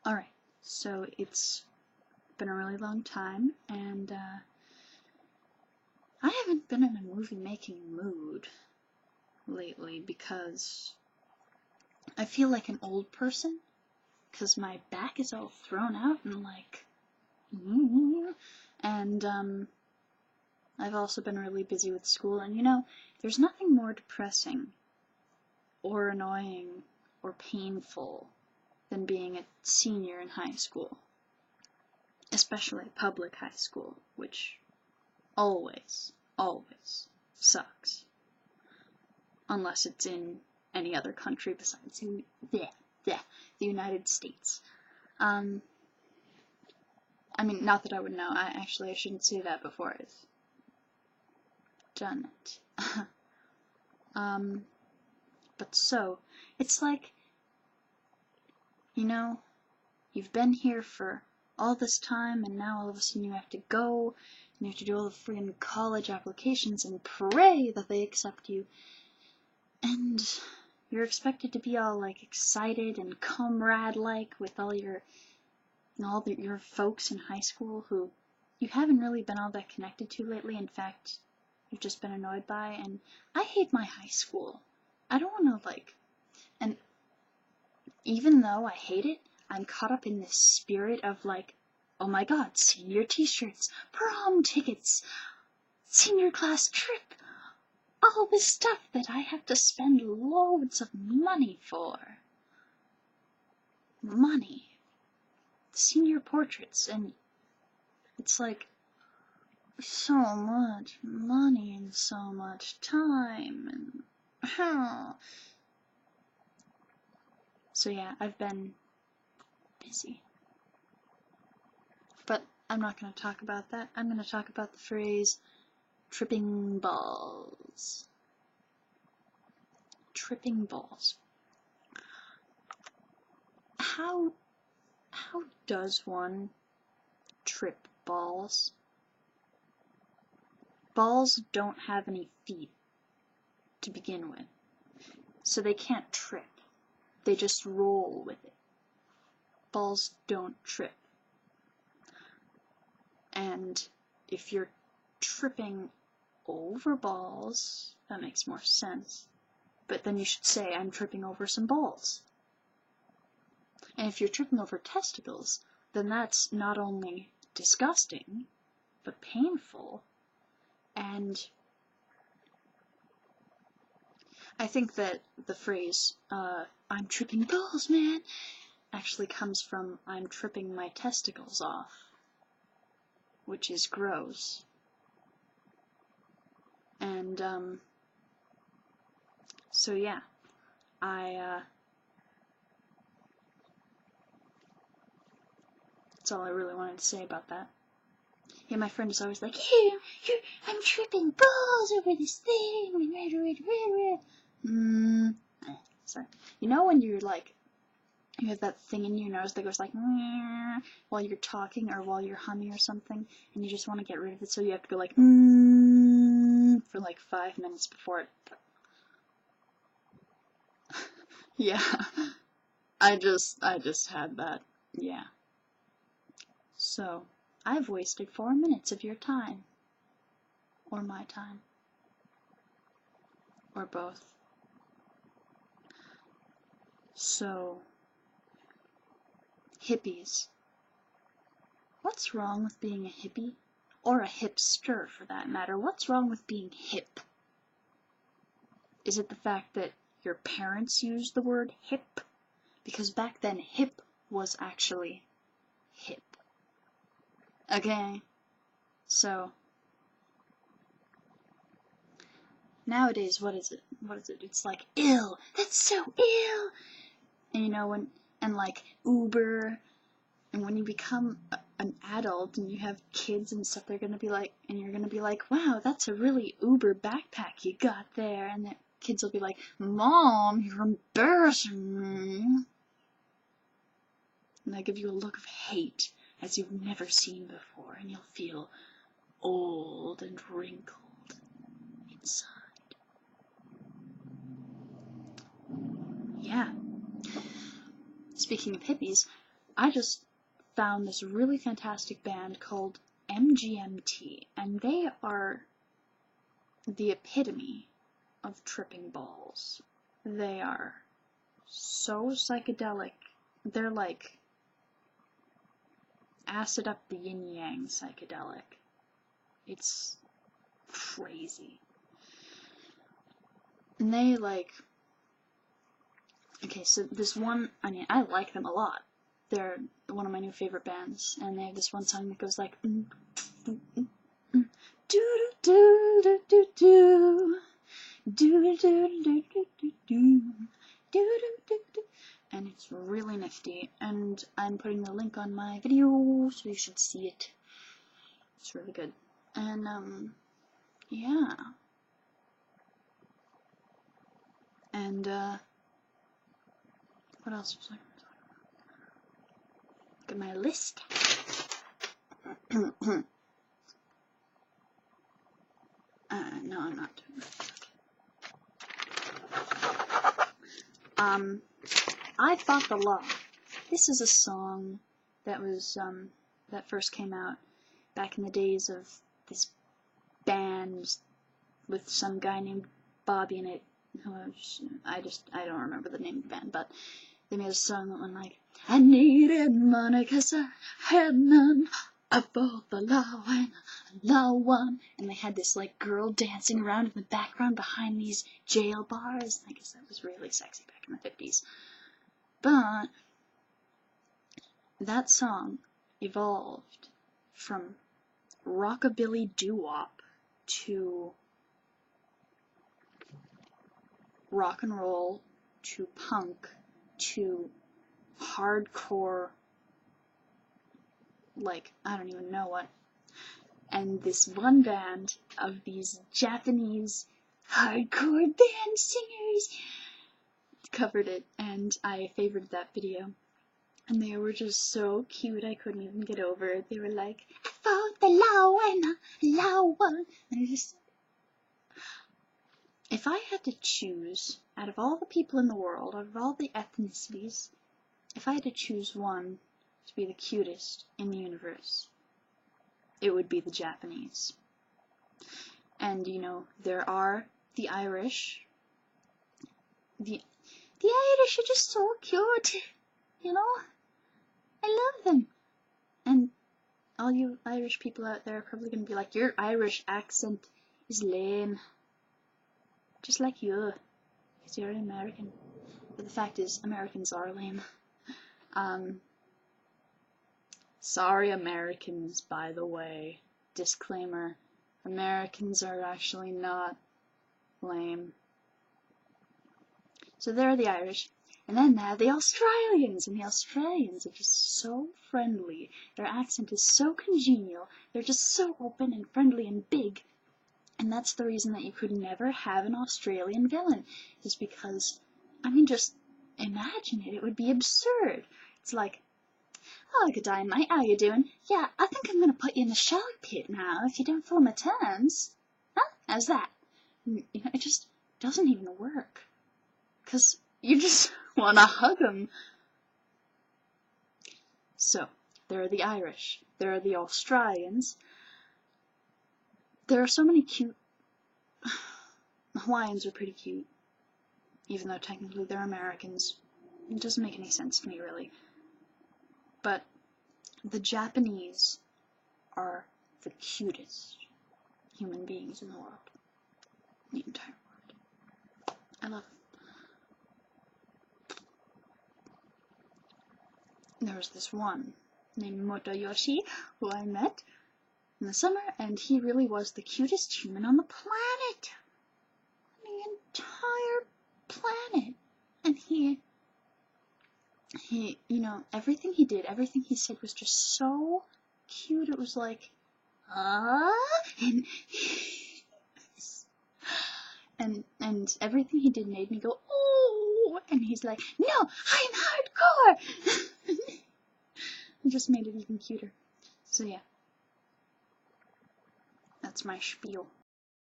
Alright, so it's been a really long time, and I haven't been in a movie-making mood lately because I feel like an old person, because my back is all thrown out and like, and I've also been really busy with school, and you know, there's nothing more depressing or annoying or painful than being a senior in high school, especially public high school, which always sucks. Unless it's in any other country besides the United States. I mean, not that I would know. I shouldn't say that before I've done it. But so, it's like, you know, you've been here for all this time, and now all of a sudden you have to go, and you have to do all the friggin' college applications and pray that they accept you. And you're expected to be all, like, excited and comrade-like with all your folks in high school who you haven't really been all that connected to lately. In fact, you've just been annoyed by, and I hate my high school. I don't want to, like, and even though I hate it, I'm caught up in this spirit of, like, oh my god, senior t-shirts, prom tickets, senior class trip, all this stuff that I have to spend loads of money for. Money. Senior portraits, and it's like so much money and so much time, and so yeah, I've been busy. But I'm not going to talk about that. I'm going to talk about the phrase tripping balls. Tripping balls. How does one trip balls? Balls don't have any feet to begin with, so they can't trip. They just roll with it. Balls don't trip. And if you're tripping over balls, that makes more sense. But then you should say, I'm tripping over some balls. And if you're tripping over testicles, then that's not only disgusting, but painful. And I think that the phrase, I'm tripping balls, man, actually comes from I'm tripping my testicles off, which is gross. And, so yeah, that's all I really wanted to say about that. Yeah, my friend is always like, hey, I'm tripping balls over this thing. Sorry. You know when you're like, you have that thing in your nose that goes like, while you're talking or while you're humming or something, and you just want to get rid of it, so you have to go like, for like 5 minutes before it. Yeah, I just had that. Yeah. So, I've wasted 4 minutes of your time. Or my time. Or both. So, hippies. What's wrong with being a hippie? Or a hipster, for that matter? What's wrong with being hip? Is it the fact that your parents used the word hip? Because back then, hip was actually hip. Okay? So, nowadays, what is it? It's like, ill! That's so ill! And you know, and like, Uber, and when you become an adult and you have kids and stuff, they're gonna be like, and you're gonna be like, wow, that's a really Uber backpack you got there, and the kids will be like, Mom, you're embarrassing me. And they give you a look of hate as you've never seen before, and you'll feel old and wrinkled inside. Yeah. Speaking of hippies, I just found this really fantastic band called MGMT, and they are the epitome of tripping balls. They are so psychedelic. They're like acid up the yin-yang psychedelic. It's crazy. And they okay, so this one, I mean, I like them a lot. They're one of my new favorite bands, and they have this one song that goes like do do do do do do do do do do do, and it's really nifty, and I'm putting the link on my video, so you should see it. It's really good. And yeah. And what else was I gonna talk about? Look at my list. No, I'm not doing that. I Fought the Law. This is a song that was, that first came out back in the days of this band with some guy named Bobby in it, who I don't remember the name of the band, but they made a song that went like, I needed money 'cause I had none. I fought the law and law won. And they had this like girl dancing around in the background behind these jail bars. I guess that was really sexy back in the 50s. But that song evolved from rockabilly doo-wop to rock and roll to punk to hardcore, like, I don't even know what. And this one band of these Japanese hardcore band singers covered it, and I favored that video. And they were just so cute, I couldn't even get over it. They were like, I fought the law and the law won. And I just... If I had to choose, out of all the people in the world, out of all the ethnicities, if I had to choose one to be the cutest in the universe, it would be the Japanese. And, you know, there are the Irish. The Irish are just so cute, you know? I love them. And all you Irish people out there are probably going to be like, your Irish accent is lame. Just like you, because you're an American. But the fact is, Americans are lame. Sorry, Americans, by the way. Disclaimer. Americans are actually not lame. So there are the Irish. And then there are the Australians, and the Australians are just so friendly. Their accent is so congenial. They're just so open and friendly and big. And that's the reason that you could never have an Australian villain, is because, I mean, just imagine it. It would be absurd. It's like, oh, good day, mate. How you doing? Yeah, I think I'm going to put you in the shark pit now if you don't follow my terms. Huh? How's that? You know, it just doesn't even work. Because you just want to hug them. So, there are the Irish. There are the Australians. There are so many cute... Hawaiians are pretty cute. Even though technically they're Americans. It doesn't make any sense to me, really. But the Japanese are the cutest human beings in the world. The entire world. I love them. There was this one named Motoyoshi who I met in the summer, and he really was the cutest human on the planet. The entire planet. And he, you know, everything he did, everything he said was just so cute. It was like, and everything he did made me go, oh, and he's like, no, I'm hardcore. It just made it even cuter. So yeah, that's my spiel.